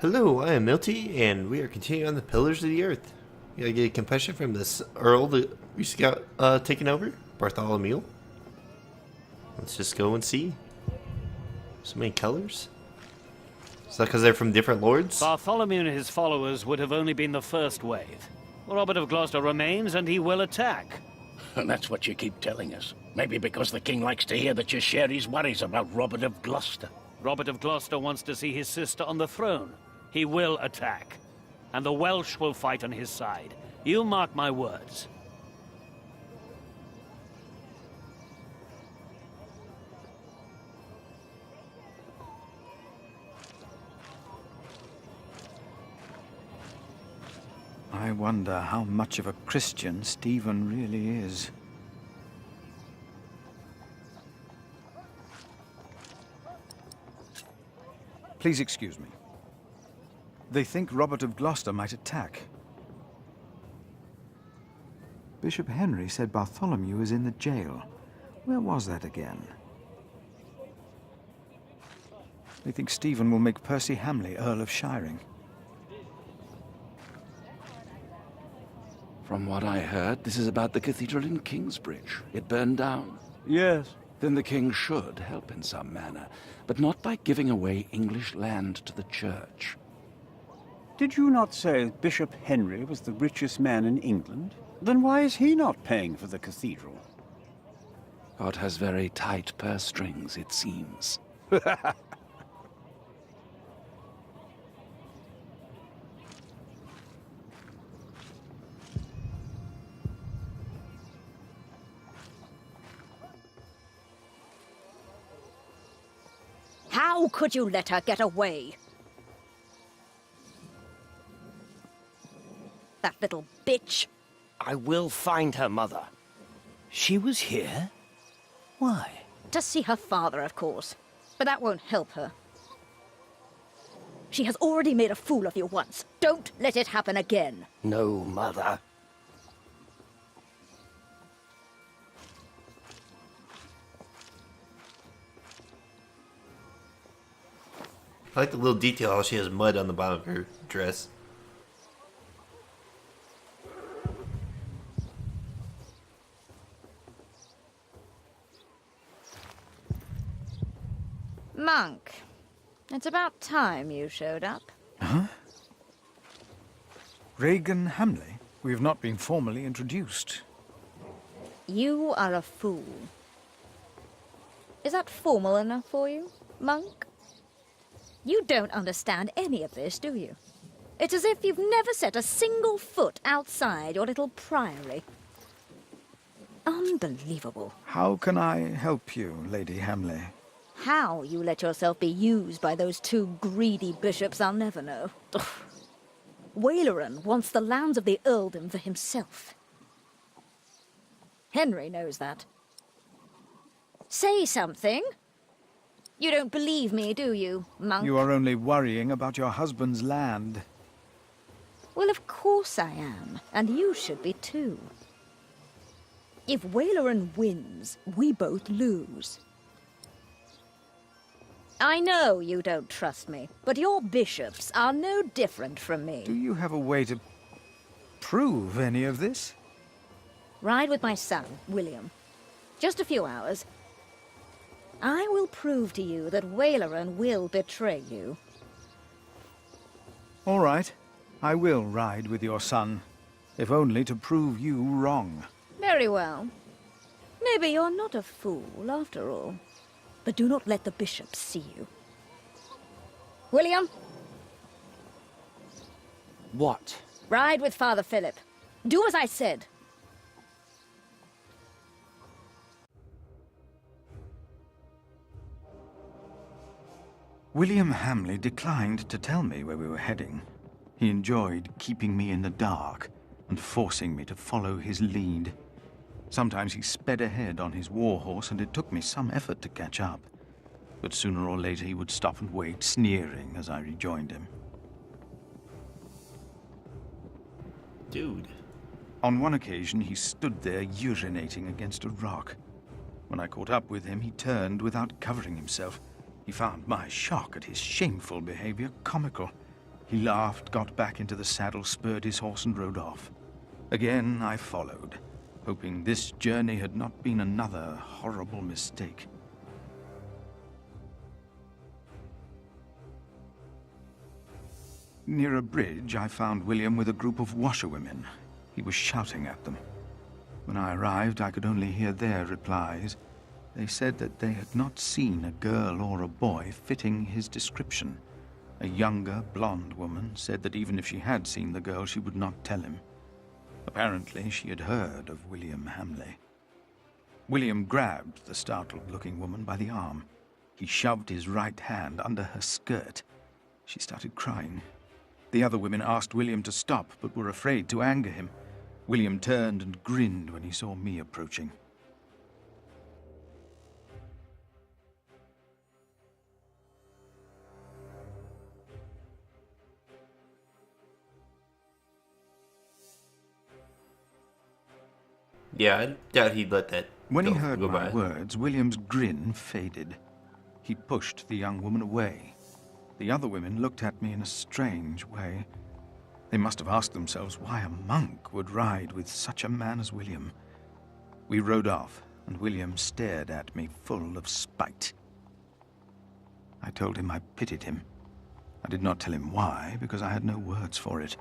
Hello, I am Milty, and we are continuing on the Pillars of the Earth. We gotta get a confession from this Earl that we just got taken over, Bartholomew. Let's just go and see. So many colors. Is that because they're from different lords? Bartholomew and his followers would have only been the first wave. Robert of Gloucester remains, and he will attack. And that's what you keep telling us. Maybe because the king likes to hear that you share his worries about Robert of Gloucester. Robert of Gloucester wants to see his sister on the throne. He will attack. And the Welsh will fight on his side. You mark my words. I wonder how much of a Christian Stephen really is. Please excuse me. They think Robert of Gloucester might attack. Bishop Henry said Bartholomew is in the jail. Where was that again? They think Stephen will make Percy Hamley Earl of Shiring. From what I heard, this is about the cathedral in Kingsbridge. It burned down. Yes. Then the king should help in some manner, but not by giving away English land to the church. Did you not say Bishop Henry was the richest man in England? Then why is he not paying for the cathedral? God has very tight purse strings, it seems. How could you let her get away? That little bitch. I will find her, Mother. She was here? Why? To see her father, of course. But that won't help her. She has already made a fool of you once. Don't let it happen again. No, Mother. I like the little detail how she has mud on the bottom of her dress. Monk, it's about time you showed up. Huh? Regan Hamley? We have not been formally introduced. You are a fool. Is that formal enough for you, Monk? You don't understand any of this, do you? It's as if you've never set a single foot outside your little priory. Unbelievable. How can I help you, Lady Hamley? How you let yourself be used by those two greedy bishops, I'll never know. Ugh. Waleran wants the lands of the earldom for himself. Henry knows that. Say something. You don't believe me, do you, Monk? You are only worrying about your husband's land. Well, of course I am, and you should be too. If Waleran wins, we both lose. I know you don't trust me, but your bishops are no different from me. Do you have a way to prove any of this? Ride with my son, William. Just a few hours. I will prove to you that Waleran will betray you. All right. I will ride with your son, if only to prove you wrong. Very well. Maybe you're not a fool, after all. But do not let the bishops see you. William? What? Ride with Father Philip. Do as I said. William Hamley declined to tell me where we were heading. He enjoyed keeping me in the dark and forcing me to follow his lead. Sometimes he sped ahead on his war horse, and it took me some effort to catch up. But sooner or later he would stop and wait, sneering as I rejoined him. Dude. On one occasion, he stood there urinating against a rock. When I caught up with him, he turned without covering himself. He found my shock at his shameful behavior comical. He laughed, got back into the saddle, spurred his horse, and rode off. Again I followed, hoping this journey had not been another horrible mistake. Near a bridge, I found William with a group of washerwomen. He was shouting at them. When I arrived, I could only hear their replies. They said that they had not seen a girl or a boy fitting his description. A younger, blonde woman said that even if she had seen the girl, she would not tell him. Apparently, she had heard of William Hamley. William grabbed the startled-looking woman by the arm. He shoved his right hand under her skirt. She started crying. The other women asked William to stop, but were afraid to anger him. William turned and grinned when he saw me approaching. Yeah, I doubt he'd let that When he go heard my by. words, William's grin faded. He pushed the young woman away. The other women looked at me in a strange way. They must have asked themselves why a monk would ride with such a man as William. We rode off, and William stared at me full of spite. I told him I pitied him. I did not tell him why, because I had no words for it.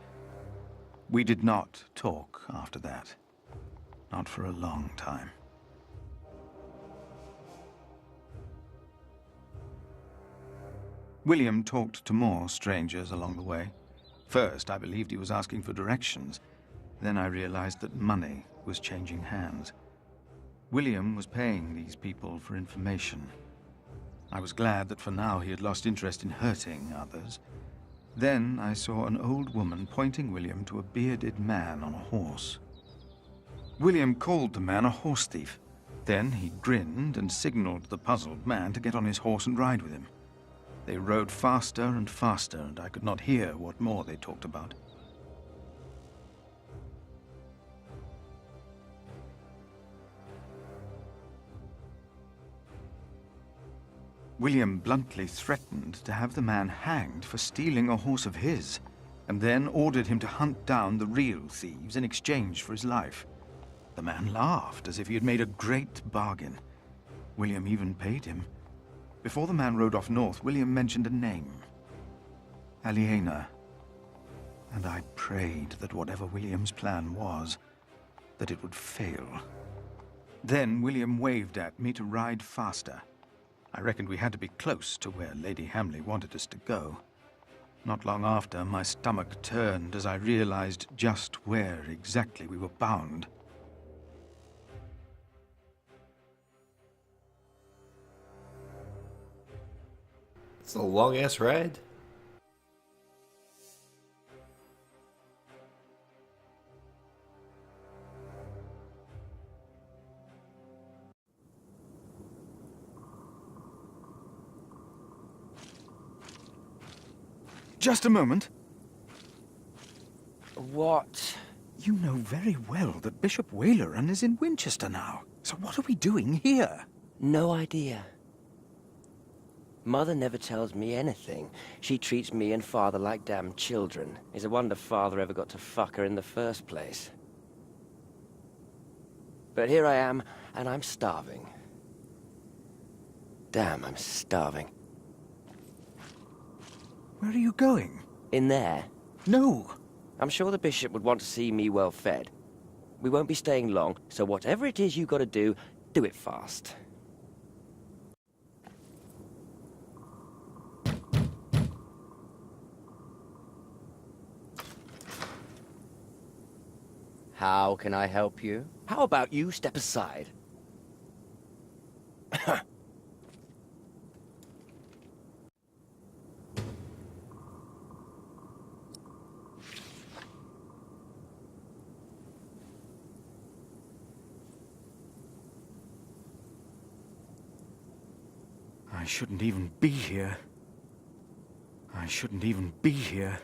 We did not talk after that. Not for a long time. William talked to more strangers along the way. First, I believed he was asking for directions. Then I realized that money was changing hands. William was paying these people for information. I was glad that for now he had lost interest in hurting others. Then I saw an old woman pointing William to a bearded man on a horse. William called the man a horse thief. Then he grinned and signaled the puzzled man to get on his horse and ride with him. They rode faster and faster, and I could not hear what more they talked about. William bluntly threatened to have the man hanged for stealing a horse of his, and then ordered him to hunt down the real thieves in exchange for his life. The man laughed as if he had made a great bargain. William even paid him. Before the man rode off north, William mentioned a name. Aliena. And I prayed that whatever William's plan was, that it would fail. Then William waved at me to ride faster. I reckoned we had to be close to where Lady Hamley wanted us to go. Not long after, my stomach turned as I realized just where exactly we were bound. It's a long-ass ride. Just a moment. What? You know very well that Bishop Waleran is in Winchester now. So what are we doing here? No idea. Mother never tells me anything. She treats me and Father like damn children. It's a wonder Father ever got to fuck her in the first place. But here I am, and I'm starving. Damn, I'm starving. Where are you going? In there. No. I'm sure the bishop would want to see me well fed. We won't be staying long, so whatever it is you gotta do, do it fast. How can I help you? How about you step aside? I shouldn't even be here. I shouldn't even be here.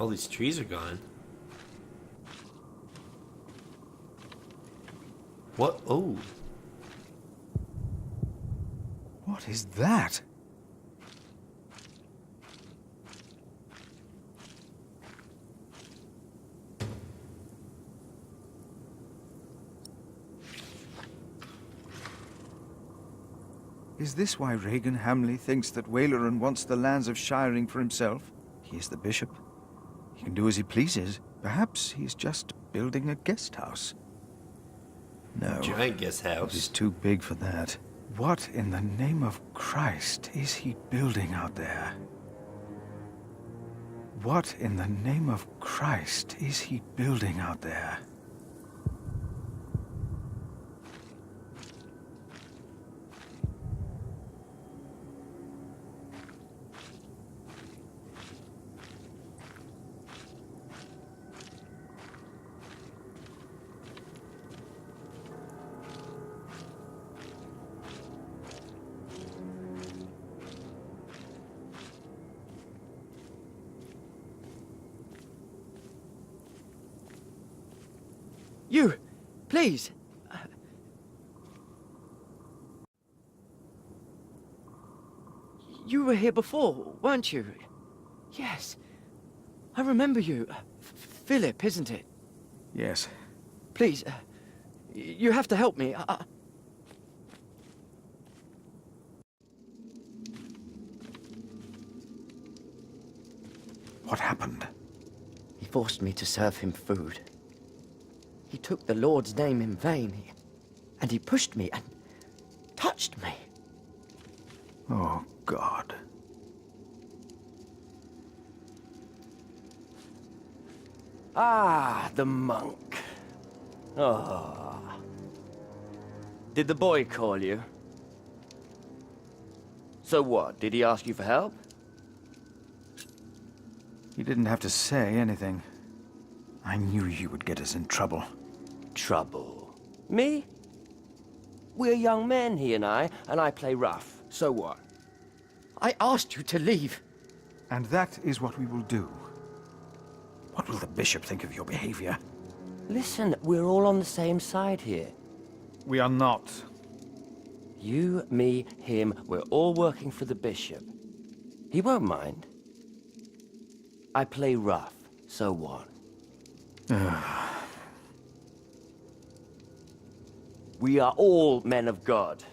All these trees are gone. What? Oh. What is that? Is this why Regan Hamley thinks that Waleran wants the lands of Shiring for himself? He is the bishop. He can do as he pleases. Perhaps he's just building a guest house. No. Giant guest It is house. too big for that. What in the name of Christ is he building out there? What in the name of Christ is he building out there? You! Please! You were here before, weren't you? Yes. I remember you. Philip, isn't it? Yes. Please, you have to help me. What happened? He forced me to serve him food. He took the Lord's name in vain, and he pushed me and touched me. Oh, God. Ah, the monk. Oh. Did the boy call you? So what? Did he ask you for help? He didn't have to say anything. I knew you would get us in trouble. Trouble? Me? We're young men, he and I play rough. So what? I asked you to leave. And that is what we will do. What will the bishop think of your behavior? Listen, we're all on the same side here. We are not. You, me, him, we're all working for the bishop. He won't mind. I play rough, so what? We are all men of God.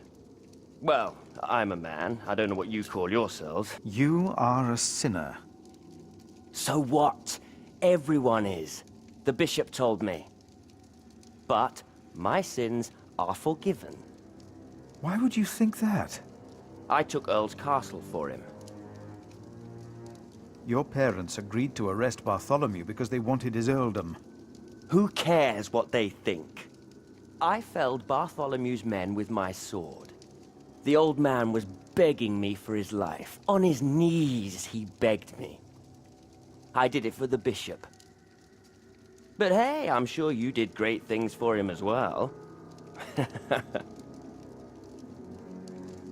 Well, I'm a man. I don't know what you call yourselves. You are a sinner. So what? Everyone is. The bishop told me. But my sins are forgiven. Why would you think that? I took Earl's castle for him. Your parents agreed to arrest Bartholomew because they wanted his earldom. Who cares what they think? I felled Bartholomew's men with my sword. The old man was begging me for his life. On his knees, he begged me. I did it for the bishop. But hey, I'm sure you did great things for him as well.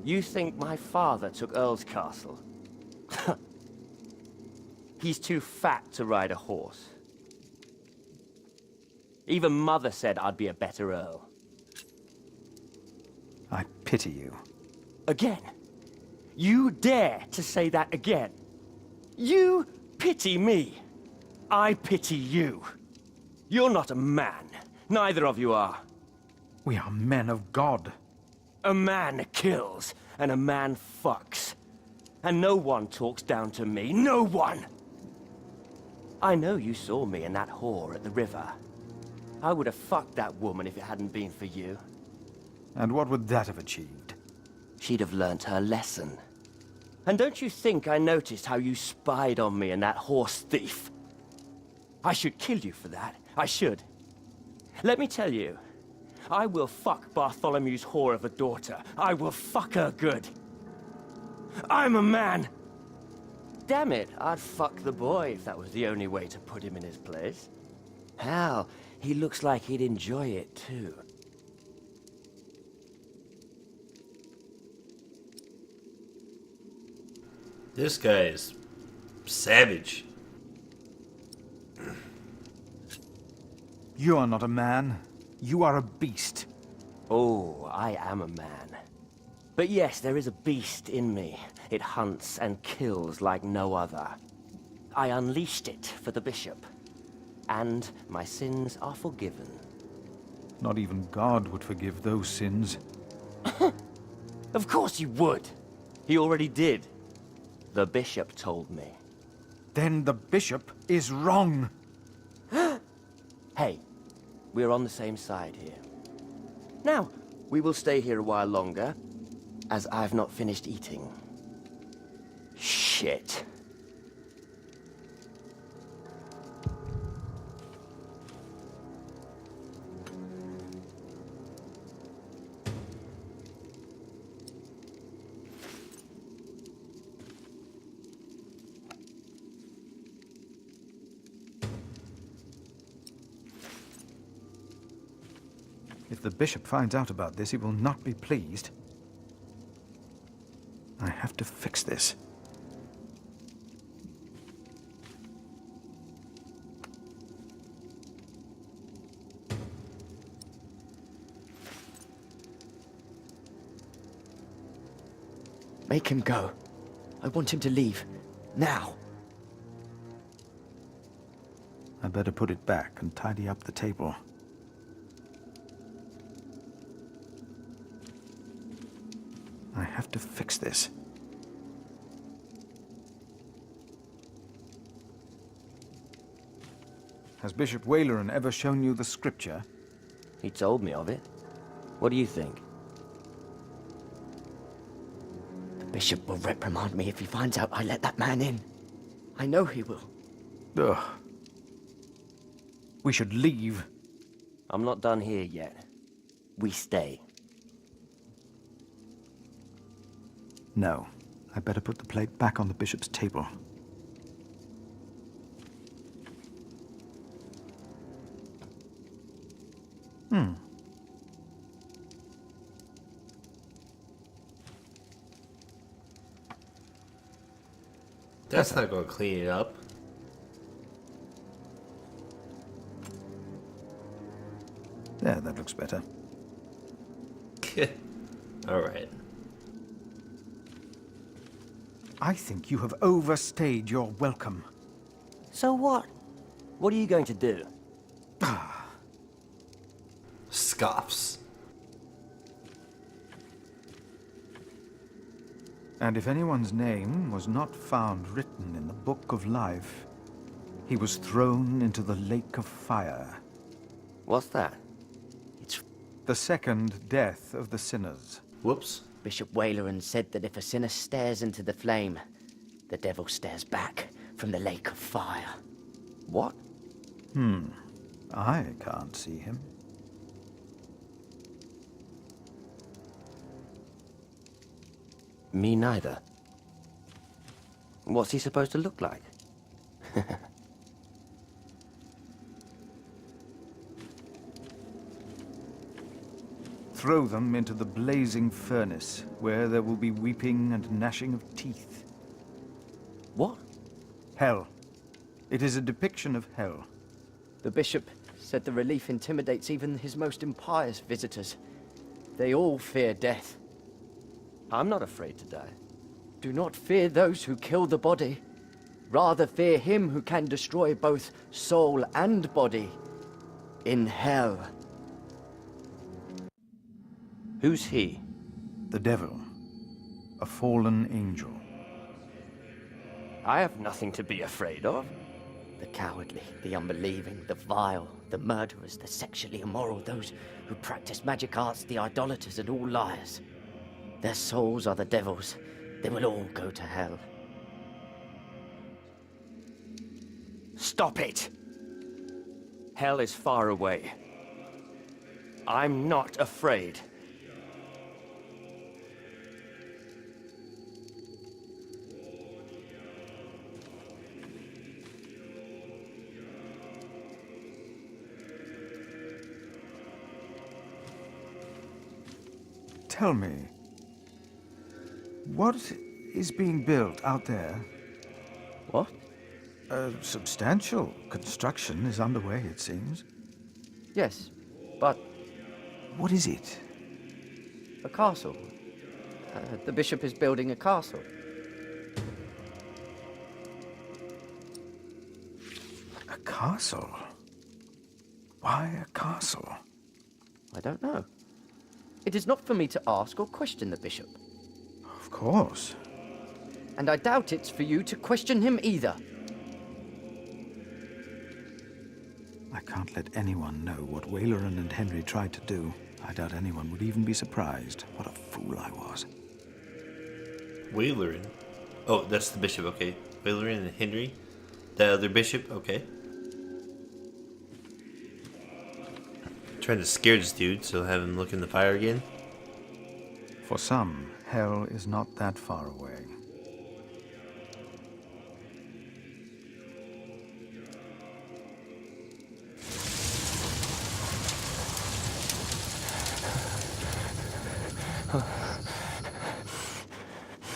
You think my father took Earl's castle? He's too fat to ride a horse. Even Mother said I'd be a better Earl. I pity you. Again? You dare to say that again? You pity me. I pity you. You're not a man. Neither of you are. We are men of God. A man kills, and a man fucks. And no one talks down to me. No one! I know you saw me and that whore at the river. I would have fucked that woman if it hadn't been for you. And what would that have achieved? She'd have learnt her lesson. And don't you think I noticed how you spied on me and that horse thief? I should kill you for that. I should. Let me tell you, I will fuck Bartholomew's whore of a daughter. I will fuck her good. I'm a man! Damn it, I'd fuck the boy if that was the only way to put him in his place. Hell, he looks like he'd enjoy it too. This guy is savage. You are not a man. You are a beast. Oh, I am a man. But yes, there is a beast in me. It hunts and kills like no other. I unleashed it for the bishop. And my sins are forgiven. Not even God would forgive those sins. Of course you would. He already did. The bishop told me. Then the bishop is wrong. Hey, we're on the same side here. Now, we will stay here a while longer, as I've not finished eating. Shit. If the bishop finds out about this, he will not be pleased. I have to fix this. Make him go. I want him to leave. Now. I better put it back and tidy up the table. I have to fix this. Has Bishop Waleran ever shown you the scripture? He told me of it. What do you think? The bishop will reprimand me if he finds out I let that man in. I know he will. Ugh. We should leave. I'm not done here yet. We stay. No. I better put the plate back on the bishop's table. That's not going to clean it up. There, that looks better. Alright. I think you have overstayed your welcome. So what? What are you going to do? Scoffs. And if anyone's name was not found written in the Book of Life, he was thrown into the lake of fire. What's that? The second death of the sinners. Whoops. Bishop Waleran said that if a sinner stares into the flame, the devil stares back from the lake of fire. What? I can't see him. Me neither. What's he supposed to look like? Throw them into the blazing furnace, where there will be weeping and gnashing of teeth. What? Hell. It is a depiction of hell. The bishop said the relief intimidates even his most impious visitors. They all fear death. I'm not afraid to die. Do not fear those who kill the body. Rather fear him who can destroy both soul and body in hell. Who's he? The devil. A fallen angel. I have nothing to be afraid of. The cowardly, the unbelieving, the vile, the murderers, the sexually immoral, those who practice magic arts, the idolaters, and all liars. Their souls are the devil's. They will all go to hell. Stop it! Hell is far away. I'm not afraid. Tell me, what is being built out there? What? A substantial construction is underway, it seems. Yes, but What is it? a castle. The bishop is building a castle. A castle? Why a castle? I don't know. It is not for me to ask or question the bishop. Of course. And I doubt it's for you to question him either. I can't let anyone know what Waleran and Henry tried to do. I doubt anyone would even be surprised. What a fool I was. Waleran. Oh, that's the bishop, okay. Waleran and Henry. The other bishop, okay. Trying to scare this dude, so have him look in the fire again. For some, hell is not that far away.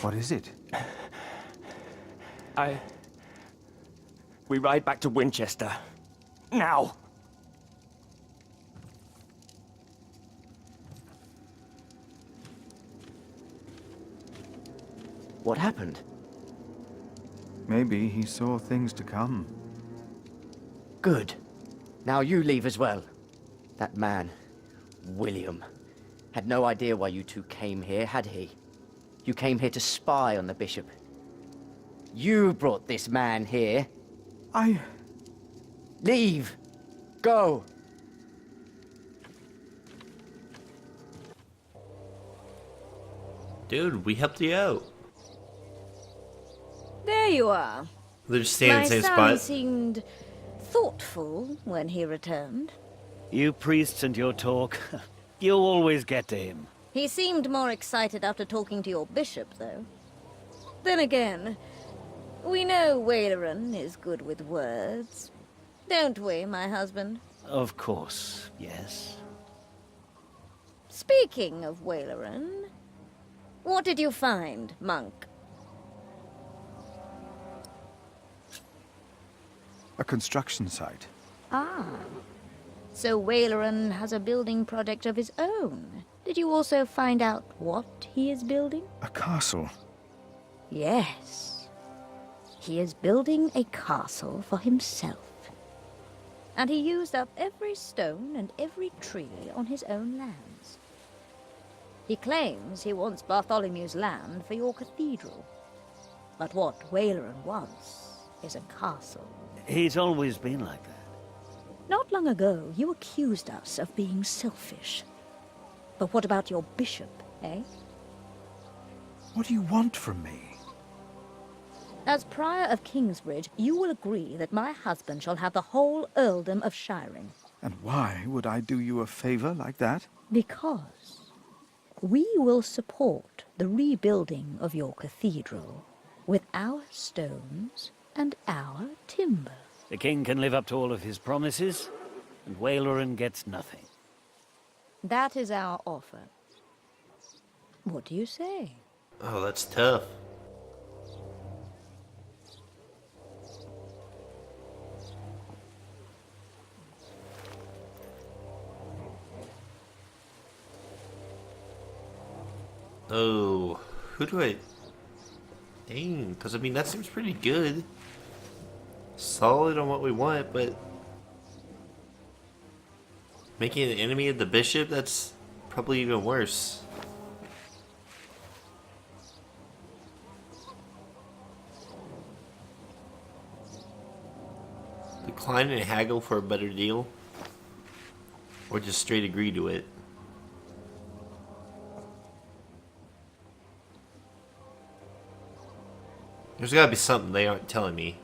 What is it? We ride back to Winchester. Now! What happened? Maybe he saw things to come. Good. Now you leave as well. That man, William, had no idea why you two came here, had he? You came here to spy on the bishop. You brought this man here. Leave! Go! Dude, we helped you out. There you are. They're just staying in My the same son spot. seemed thoughtful when he returned. You priests and your talk. You always get to him. He seemed more excited after talking to your bishop, though. Then again, we know Waleran is good with words. Don't we, my husband? Of course, yes. Speaking of Waleran, what did you find, monk? A construction site. Ah. So Waleran has a building project of his own. Did you also find out what he is building? A castle. Yes. He is building a castle for himself. And he used up every stone and every tree on his own lands. He claims he wants Bartholomew's land for your cathedral. But what Waleran wants is a castle. He's always been like that. Not long ago, you accused us of being selfish. But what about your bishop, eh? What do you want from me? As Prior of Kingsbridge, you will agree that my husband shall have the whole earldom of Shiring. And why would I do you a favor like that? Because we will support the rebuilding of your cathedral with our stones and our timber. The king can live up to all of his promises, and Waleran gets nothing. That is our offer. What do you say? Oh, that's tough. Oh, who do I... Dang, because I mean, that seems pretty good. Solid on what we want, but... Making an enemy of the bishop, that's probably even worse. Decline and haggle for a better deal? Or just straight agree to it? There's gotta be something they aren't telling me.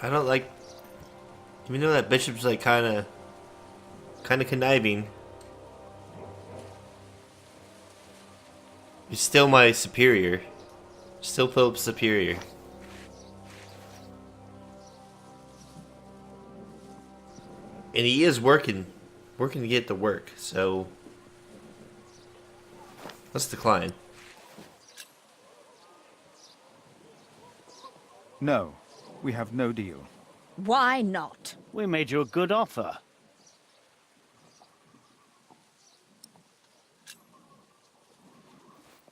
I don't like... Even though that bishop's like kinda conniving, he's still my superior. Still Pope's superior. And he is working working to get it to work, so let's decline. No, we have no deal. Why not? We made you a good offer.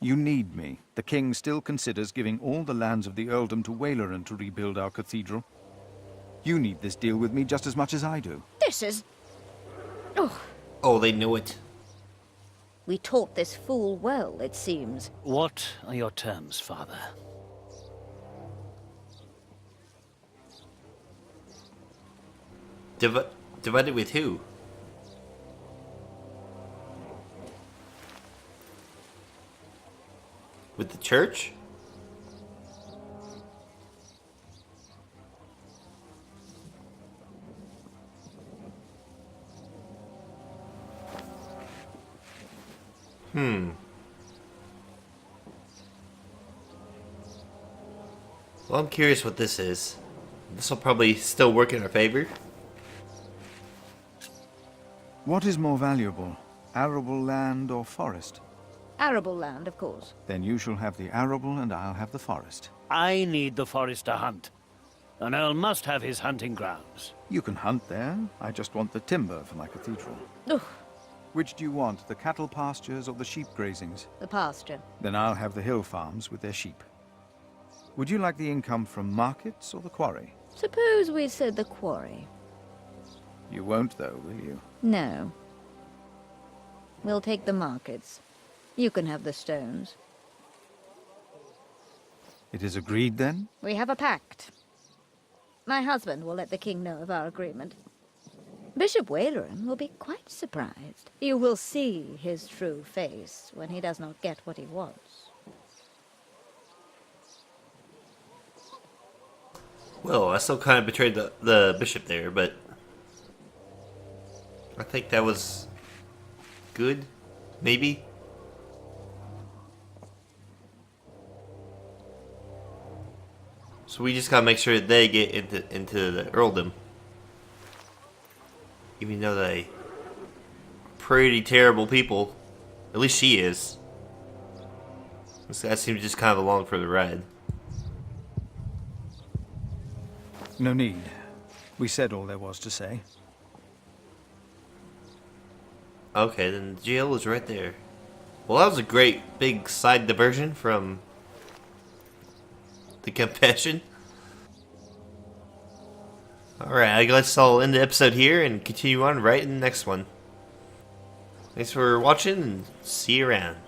You need me. The king still considers giving all the lands of the earldom to Waleran to rebuild our cathedral. You need this deal with me just as much as I do. This is... Oh, Oh, they know it. we taught this fool well, it seems. What are your terms, Father? Divided with who? With the church? Well, I'm curious what this is. This will probably still work in our favor. What is more valuable, arable land or forest? Arable land, of course. Then you shall have the arable and I'll have the forest. I need the forest to hunt. An earl must have his hunting grounds. You can hunt there. I just want the timber for my cathedral. Ugh, Which do you want, the cattle pastures or the sheep grazings? the pasture. Then I'll have the hill farms with their sheep. Would you like the income from markets or the quarry? Suppose we said the quarry. You won't, though, will you? No. We'll take the markets. You can have the stones. It is agreed, then? We have a pact. My husband will let the king know of our agreement. Bishop Waleran will be quite surprised. You will see his true face when he does not get what he wants. Well, I still kind of betrayed the bishop there, but I think that was good, maybe. So we just gotta make sure that they get into the earldom, even though they pretty terrible people. At least she is. This guy seems just kind of along for the ride. No need. We said all there was to say. Okay, then the jail is right there. Well, that was a great big side diversion from the confession. Alright, I guess I'll end the episode here and continue on right in the next one. Thanks for watching and see you around.